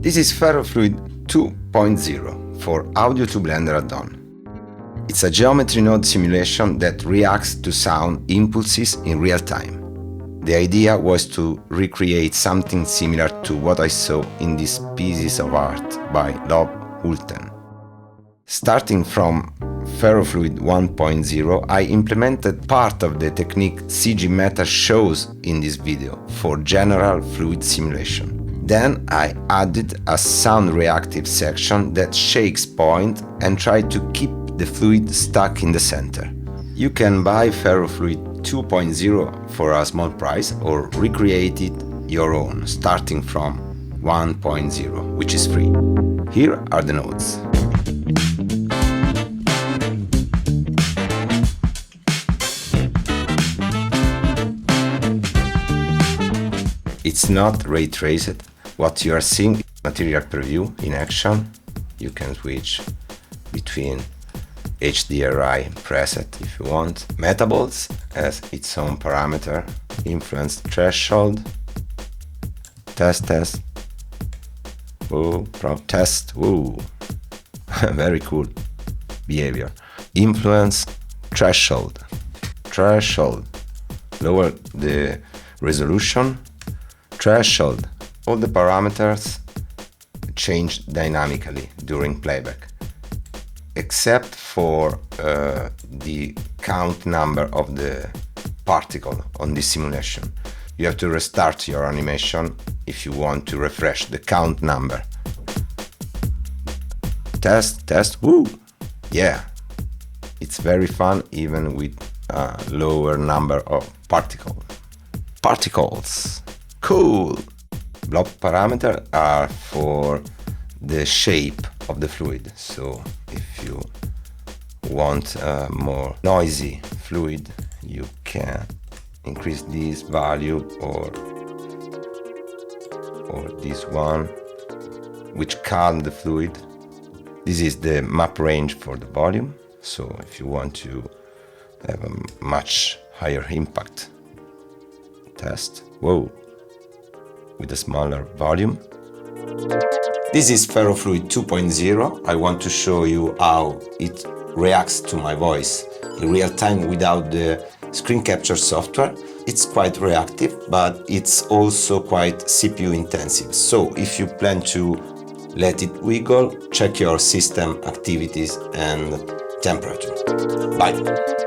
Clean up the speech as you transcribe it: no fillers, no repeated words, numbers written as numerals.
This is Ferrofluid 2.0 for Au2Bl Blender Addon. It's a geometry node simulation that reacts to sound impulses in real time. The idea was to recreate something similar to what I saw in these pieces of art by Au2Bl. Starting from Ferrofluid 1.0, I implemented part of the technique CG Meta shows in this video for general fluid simulation. Then I added a sound reactive section that shakes point and tried to keep the fluid stuck in the center. You can buy Ferrofluid 2.0 for a small price or recreate it your own, starting from 1.0, which is free. Here are the nodes. It's not ray traced. What you are seeing is material preview in action. You can switch between HDRI and preset if you want. Metabolts has its own parameter, influence threshold, test, whoa, prop test, whoa, very cool behavior. Influence threshold, lower the resolution, threshold, all the parameters change dynamically during playback, except for the count number of the particle on this simulation. You have to restart your animation if you want to refresh the count number. Test, woo! Yeah, it's very fun even with a lower number of particles. Cool! Blob parameters are for the shape of the fluid, so if you want a more noisy fluid, you can increase this value or this one, which calm the fluid. This is the map range for the volume, so if you want to have a much higher impact, test, whoa, with a smaller volume. This is Ferrofluid 2.0. I want to show you how it reacts to my voice in real time without the screen capture software. It's quite reactive, but it's also quite CPU intensive. So if you plan to let it wiggle, check your system activities and temperature. Bye!